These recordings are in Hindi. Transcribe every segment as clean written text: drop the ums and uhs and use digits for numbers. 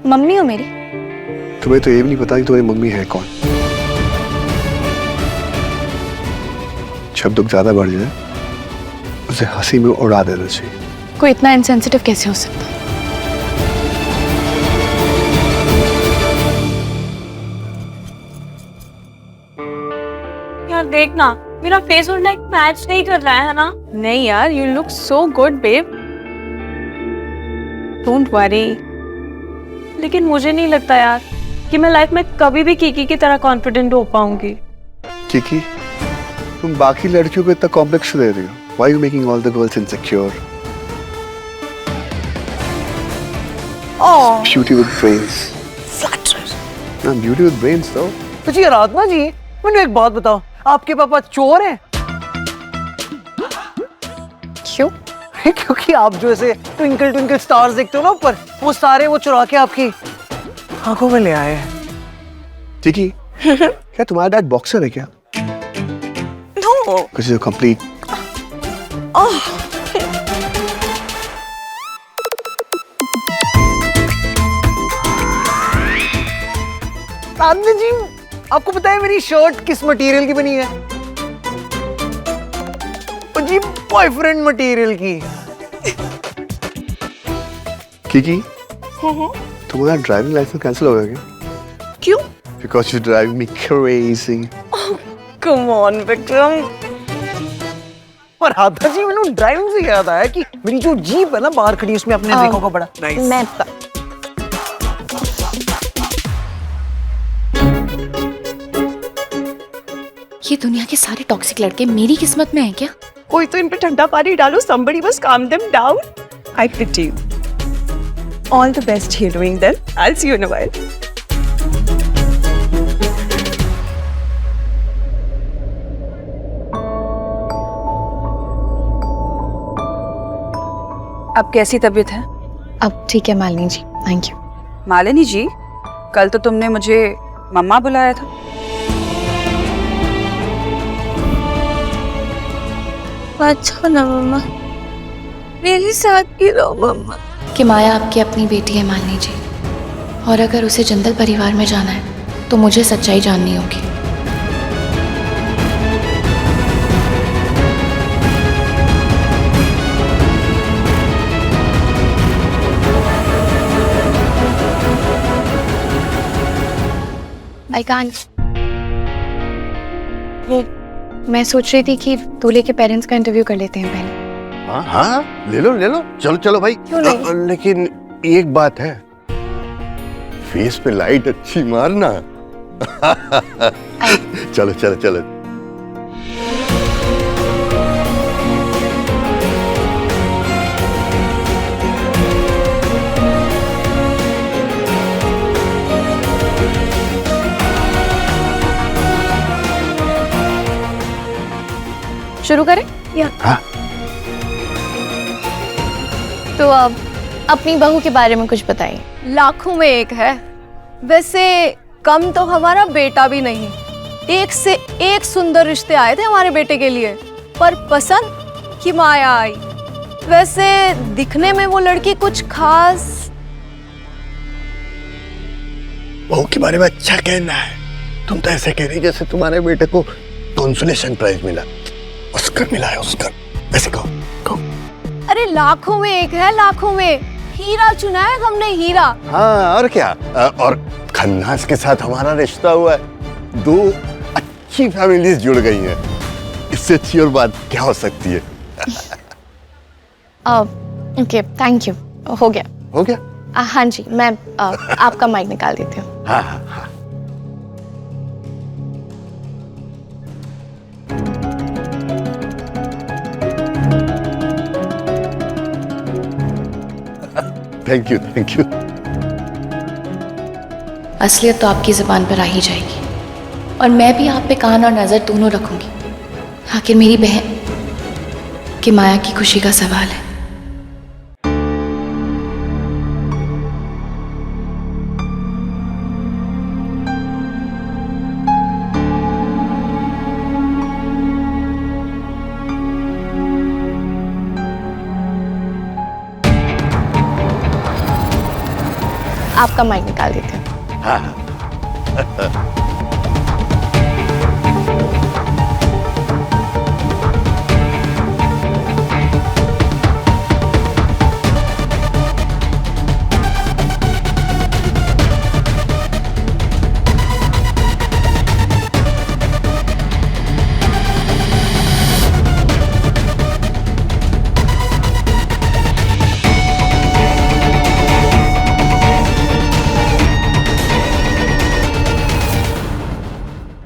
मम्मी हो मेरी। तुम्हें तो ये भी नहीं पता कि तुम्हारी मम्मी है कौन। जब दुख ज्यादा बढ़ जाए उसे हंसी में उड़ा देना चाहिए। कोई इतना इनसेंसिटिव कैसे हो सकता है? यार देखना, मेरा फेस और नेक मैच नहीं कर रहा है ना। नहीं यार, you look so good babe, don't worry. लेकिन मुझे नहीं लगता यार कि मैं लाइफ में कभी भी कीकी की तरह कॉन्फिडेंट हो पाऊंगी। किकी, तुम बाकी लड़कियों को इतना कॉम्प्लेक्स दे रही हो? Why are you making all the girls insecure? Oh, Beauty with brains. flatterer. ना beauty with brains though. तो जी आराधना जी, मुझे एक बात बताओ, आपके पापा चोर हैं? क्यों? क्योंकि आप जो ऐसे ट्विंकल ट्विंकल स्टार्स देखते हो ना ऊपर, वो सारे वो चुरा के आपकी आंखों में ले आए हैं। किकी, क्या तुम्हारा डैड बॉक्सर है क्या? No. Because you're complete. आराधना जी, आपको पता है मेरी शर्ट किस मटेरियल की बनी है? ओ जी, बॉयफ्रेंड मटेरियल की। किकी, तुम्हारा ड्राइविंग लाइसेंस कैंसिल हो गया क्या? क्यों? Because you drive me crazy. Come on, Vikram. और आराधना जी, मैंने ड्राइविंग से याद आया कि मेरी जो जीप है ना बाहर खड़ी, उसमें आपने देखा होगा बड़ा नाइस। मैं ये दुनिया के सारे टॉक्सिक लड़के मेरी किस्मत में है क्या? कोई तो इन पे ठंडा पानी डालो, somebody must calm them down. I pity you. All the best you're doing then. I'll see you in a while. अब कैसी तबीयत है? अब ठीक है मालिनी जी, थैंक यू। मालिनी जी, कल तो तुमने मुझे मम्मा बुलाया था। अच्छा ना मम्मा, मेरे साथ भी रहो मम्मा। कि माया आपकी अपनी बेटी है मालिनी जी, और अगर उसे जंगल परिवार में जाना है तो मुझे सच्चाई जाननी होगी। I can't. मैं सोच रही थी कि दूल्हे के पेरेंट्स का इंटरव्यू कर लेते हैं पहले। हाँ हाँ, ले लो, चलो चलो भाई। क्यों नहीं? लेकिन एक बात है, फेस पे लाइट अच्छी मारना। चलो चलो चलो। शुरू करें या? हाँ। तो अब अपनी बहू के बारे में कुछ बताइए। लाखों में एक है, वैसे कम तो हमारा बेटा भी नहीं। एक से एक सुंदर रिश्ते आए थे हमारे बेटे के लिए, पर पसंद की माया आई। वैसे दिखने में वो लड़की कुछ खास। बहू के बारे में अच्छा कहना है। तुम तो ऐसे कह रही जैसे तुम्हारे बेटे को कंसोलेशन प्राइज मिला, ऑस्कर मिला है, ऑस्कर। ऐसे कहो कहो। अरे लाखों में एक है, लाखों में। हीरा चुना है हमने, हीरा। हाँ और क्या, और खन्नास के साथ हमारा रिश्ता हुआ है। दो अच्छी फैमिलीज जुड़ गई हैं। इससे अच्छी और बात क्या हो सकती है? Okay, thank you. हो गया। हो गया? हाँ जी, मैं आपका माइक निकाल देती हूँ। हाँ हाँ हाँ। Thank you thank you. असलियत तो आपकी जुबान पर आ ही जाएगी, और मैं भी आप पे कान और नजर दोनों रखूंगी। आखिर मेरी बहन की माया की खुशी का सवाल है। आपका माइक निकाल देते हैं। हाँ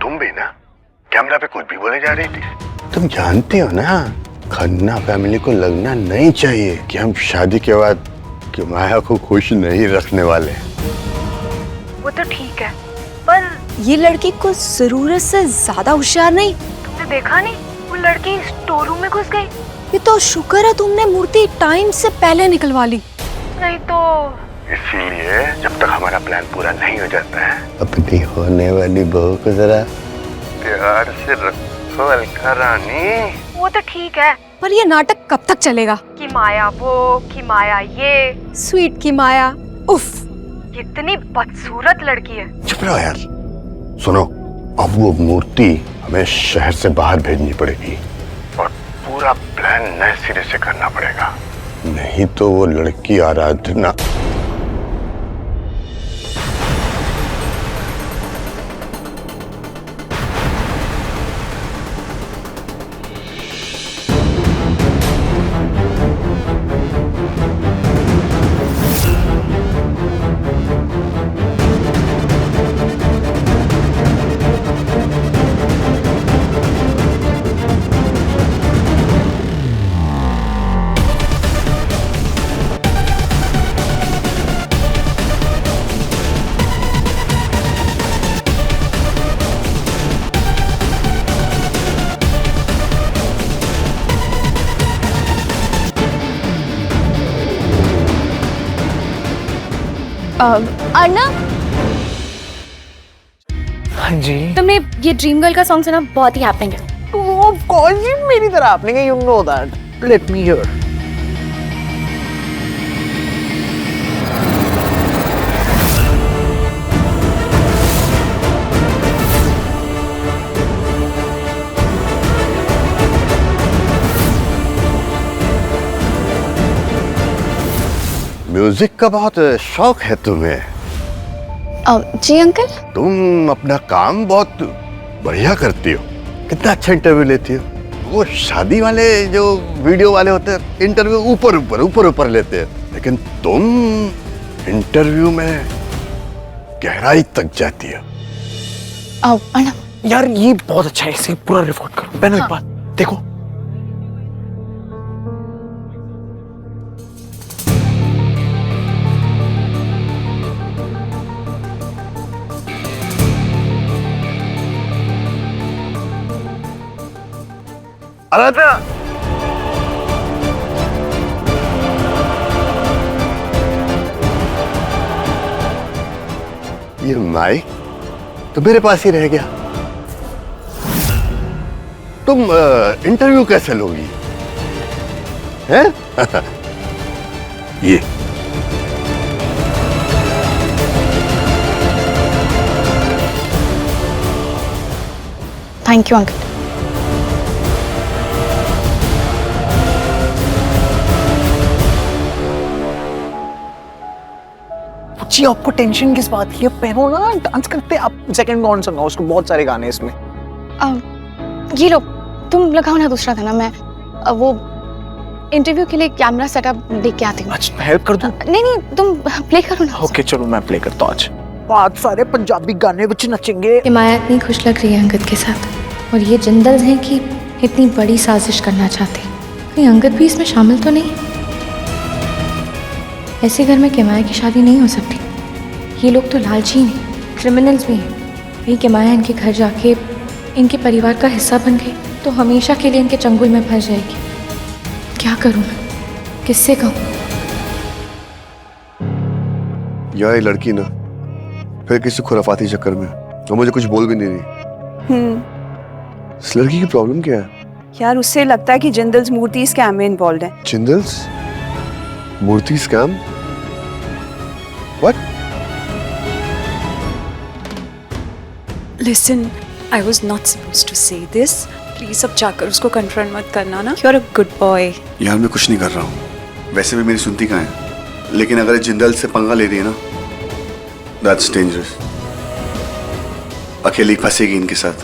तुम भी ना कैमरा पे कुछ भी बोले जा रही थी। तुम जानती हो ना खन्ना फैमिली को लगना नहीं चाहिए कि हम शादी के बाद कि माया को खुश नहीं रखने वाले। वो तो ठीक है, पर ये लड़की कुछ जरूरत से ज्यादा होशियार नहीं? तुमने देखा नहीं, वो लड़की स्टोर रूम में घुस गई। ये तो शुक्र है तुमने मूर्ति टाइम से पहले निकलवा ली, नहीं तो। इसीलिए जब तक हमारा प्लान पूरा नहीं हो जाता है अपनी होने वाली बहू को जरा प्यार से रखो अलका रानी। वो तो ठीक है, पर ये नाटक कब तक चलेगा कि माया वो कि माया ये? स्वीट की माया, उफ, कितनी बदसूरत लड़की है। चुप रहो यार। सुनो, अब वो मूर्ति हमें शहर से बाहर भेजनी पड़ेगी और पूरा प्लान नए सिरे से करना पड़ेगा, नहीं तो वो लड़की आराधना। अर्नब, हाँ जी। तुमने ये ड्रीम गर्ल का सॉन्ग सुना? बहुत ही हैपनिंग है। ऑफ कोर्स ये मेरी तरह आपने कहा, you know that. Let me here. Music का बहुत शौक है तुम्हें। जी अंकल। तुम अपना काम बहुत बढ़िया करती हो, कितना अच्छा इंटरव्यू लेती हो। वो शादी वाले जो वीडियो वाले होते हैं इंटरव्यू ऊपर ऊपर लेते हैं, लेकिन तुम इंटरव्यू में गहराई तक जाती हो। अर्नब, यार ये बहुत अच्छा है, इसे पूरा रिकॉर्ड करो। पहले एक बात देखो, आराधना, ये माइक तो मेरे पास ही रह गया। तुम इंटरव्यू कैसे लोगी? हैं? ये थैंक यू अंकल। जी आपको टेंशन किस बात की है? पहनो ना, डांस करते। आप सेकंड कौन सा गाओ, उसको बहुत सारे गाने हैं इसमें। ये लो, तुम लगाओ ना दूसरा गाना। मैं वो इंटरव्यू के लिए कैमरा सेटअप देख के आती हूँ। अच्छा मैं हेल्प कर दूं? नहीं, तुम प्ले करो ना। ओके चलो मैं प्ले करता हूँ आज। बहुत सारे पंजाबी गाने बच्चे नचेंगे। कि माया इतनी खुश लग रही है अंगद के साथ, और ये जिंदल हैं कि इतनी बड़ी साजिश करना चाहते। कहीं अंगद भी इसमें शामिल तो नहीं? ऐसे घर में किमाया की शादी नहीं हो सकती। ये लोग तो लालची हैं, क्रिमिनल्स भी हैं। कहीं किमाया इनके घर जाके इनके परिवार का हिस्सा बन गई तो हमेशा के लिए इनके चंगुल में फंस जाएगी। क्या करूं मैं, किससे कहूं? यह लड़की ना फिर किसी खुराफाती चक्कर में और मुझे कुछ बोल भी नहीं रही। इस लड़की की प्रॉब्लम क्या है? यार उससे लगता है कि जिंदल्स मूर्ति स्कैम में इन्वॉल्व है। Jindals Murthy scam? What? Listen, I was not supposed to say this. Please अब जाकर उसको confront मत करना ना. You're a good boy. यार मैं कुछ नहीं कर रहा हूँ, वैसे भी मेरी सुनती कहाँ है, लेकिन अगर जिंदल से पंगा ले रही है ना, that's dangerous. अकेली फंसेगी इनके साथ.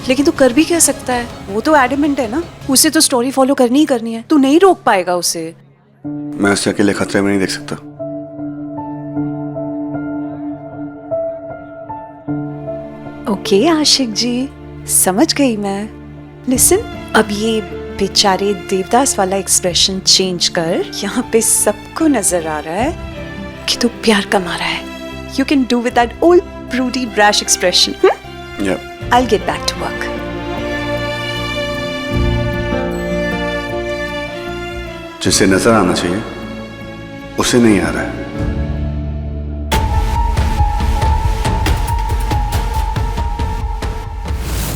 लेकिन तू कर भी क्या सकता है? वो तो एडमेंट है ना. उसे तो स्टोरी फॉलो करनी ही करनी है. तू नहीं रोक पाएगा उसे. मैं उसे अकेले खतरे में नहीं देख सकता. ओके आशिक जी, समझ गई मैं. लिसन, अब ये बेचारे देवदास वाला एक्सप्रेशन चेंज कर. यहाँ पे सबको नजर आ रहा है कि तू प्यार कमा रहा है. You can do with that old broody brash expression. Yeah. I'll get back to work. जिसे नजर आना चाहिए उसे नहीं आ रहा है.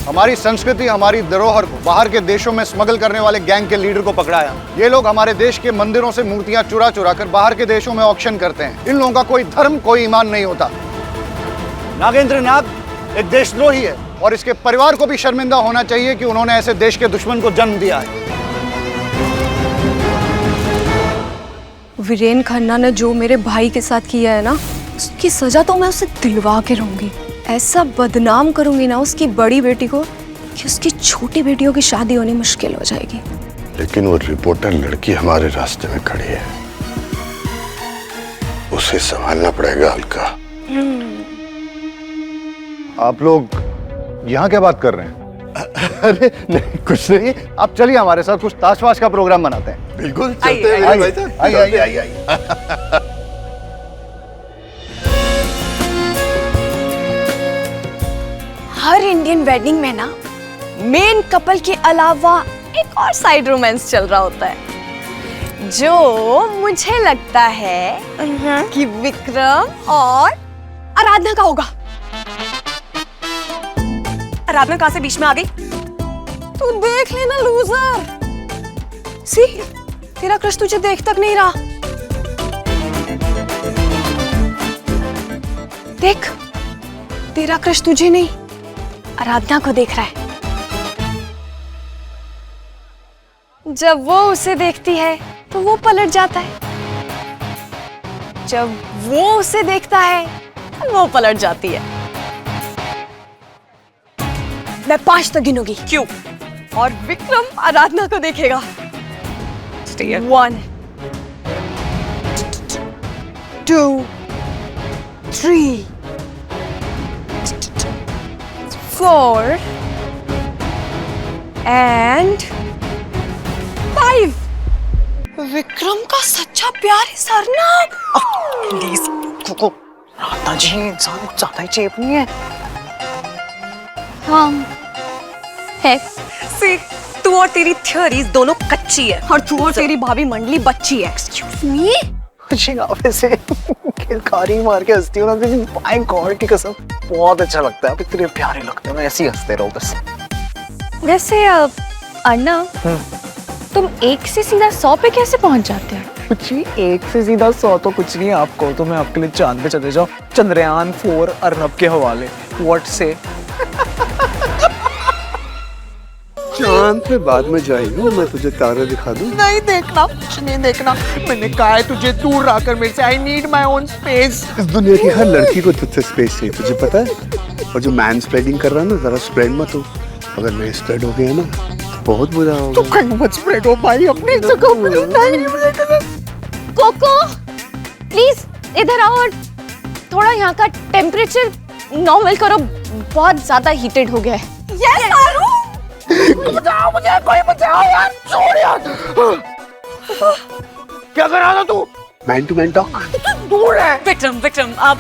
हमारी संस्कृति, हमारी धरोहर को बाहर के देशों में स्मगल करने वाले गैंग के लीडर को पकड़ाया. ये लोग हमारे देश के मंदिरों से मूर्तियां चुरा चुरा कर बाहर के देशों में ऑक्शन करते हैं. इन लोगों का कोई धर्म, कोई ईमान नहीं होता. नागेंद्र नाग एक देशद्रोही है और इसके परिवार को भी शर्मिंदा होना चाहिए कि उन्होंने ऐसे देश के दुश्मन को जन्म दिया है. वीरेन खन्ना ने जो मेरे भाई के साथ किया है ना, उसकी सजा तो मैं उसे दिलवा के रहूंगी. ऐसा बदनाम करूंगी ना उसकी बड़ी बेटी को कि उसकी छोटी बेटियों की शादी होनी मुश्किल हो जाएगी. लेकिन वो रिपोर्टर लड़की हमारे रास्ते में खड़ी है, उसे संभालना पड़ेगा अलका. आप लोग यहाँ क्या बात कर रहे हैं? अरे नहीं, कुछ नहीं. आप चलिए हमारे साथ, कुछ ताशवाश का प्रोग्राम बनाते हैं. बिल्कुल चलते हैं आइए, भाई साहब. आइए, आइए, आइए, आइए. हर इंडियन वेडिंग में ना मेन कपल के अलावा एक और साइड रोमांस चल रहा होता है, जो मुझे लगता है कि विक्रम और आराधना का होगा. आराधना कहां से बीच में आ गई? तू देख लेना लूजर. सी, तेरा क्रश तुझे देख तक नहीं रहा. देख, तेरा क्रश तुझे नहीं, आराधना को देख रहा है. जब वो उसे देखती है तो वो पलट जाता है. जब वो उसे देखता है वो पलट जाती है. मैं 5 तक गिनूंगी. क्यों? और विक्रम आराधना को देखेगा. 1 2 3 4 and 5. विक्रम का सच्चा प्यार है सरना. प्लीज कोको, राधा जी इंसान कुछ ज्यादा ही चेप नहीं है. हाँ है. सी, तू और तेरी थ्योरीज दोनों कच्ची है. और तू और तेरी भाभी मंडली बच्ची है. Excuse me. मुझे वैसे खिलकारी मार के हंसती हो ना, बाय गॉड की कसम बहुत अच्छा लगता है. आप इतने प्यारे लगते हो ना, ऐसे ही हंसते रहो बस. वैसे अर्णव, तुम 1 से सीधा 100 पे कैसे पहुंच जाते हो? कुछ ही 1 से सीधा 100 तो कुछ नहीं. आपको तो मैं आपके लिए चांद पे चले जाओ. चंद्रयान 4 अर्नब के हवाले. व्हाट से? चांद पे बाद में जाएगा, मैं तुझे तारे दिखा दूं. नहीं देखना, कुछ नहीं देखना. मैंने कहा है तुझे दूर रहकर मेरे से. I need my own space. इस दुनिया की हर लड़की को तुझसे स्पेस चाहिए, तुझे पता है. और जो मैन स्प्रेडिंग कर रहा है ना, जरा स्प्रेड मत हो. अगर मैं स्प्रेड हो गया ना तो बहुत बुरा होगा. तो कहीं मत स्प्रेड हो भाई, अपनी जगह पे. कोको, प्लीज इधर आओ और थोड़ा यहाँ का टेम्परेचर नॉर्मल करो. बहुत ज्यादा हीटेड हो गया है. यस आरू. बचाओ मुझे, कोई बचाओ यार. छोड़ यार. क्या कर रहा था तू? Man to man talk. दूर है. विक्रम, आप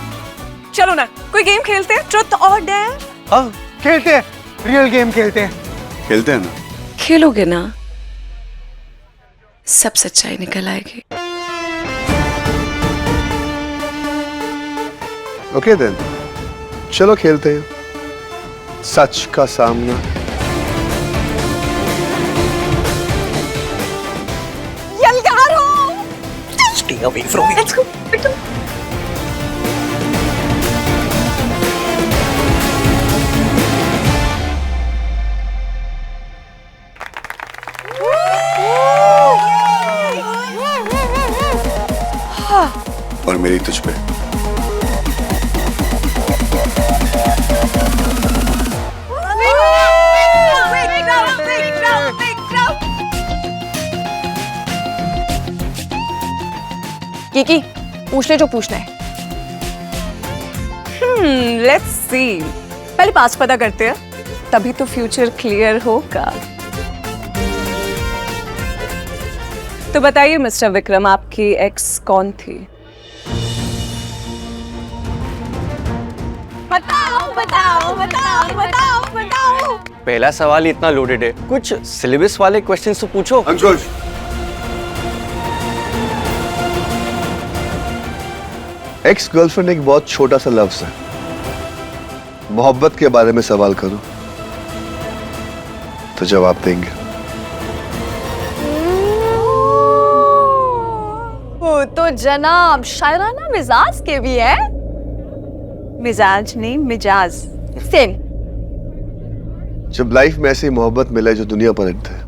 चलो ना, कोई गेम खेलते हैं. ट्रुथ और डेयर. हाँ खेलते हैं, रियल गेम खेलते हैं. खेलते हैं ना. खेलोगे ना, सब सच्चाई निकल आएगी. ओके देन, चलो खेलते हैं. सच का सामना. Stay away from me. Let's go. और मेरी तुझ पे। किकी, पूछ ले जो पूछना है। लेट्स सी, पहले पास पता करते हैं, तभी तो फ्यूचर क्लियर होगा। तो बताइए मिस्टर विक्रम, आपकी एक्स कौन थी? बताओ बताओ बताओ बताओ बताओ। पहला सवाल ही इतना लोडेड है, कुछ सिलेबस वाले क्वेश्चंस तो पूछो। अंशुल, एक्स गर्लफ्रेंड एक बहुत छोटा सा लफ्ज है। मोहब्बत के बारे में सवाल करो तो जवाब देंगे। वो तो जनाब शायराना मिजाज के भी है। मिजाज नहीं, मिजाज। सेम। जब लाइफ में ऐसी मोहब्बत मिले जो दुनिया पर हिट है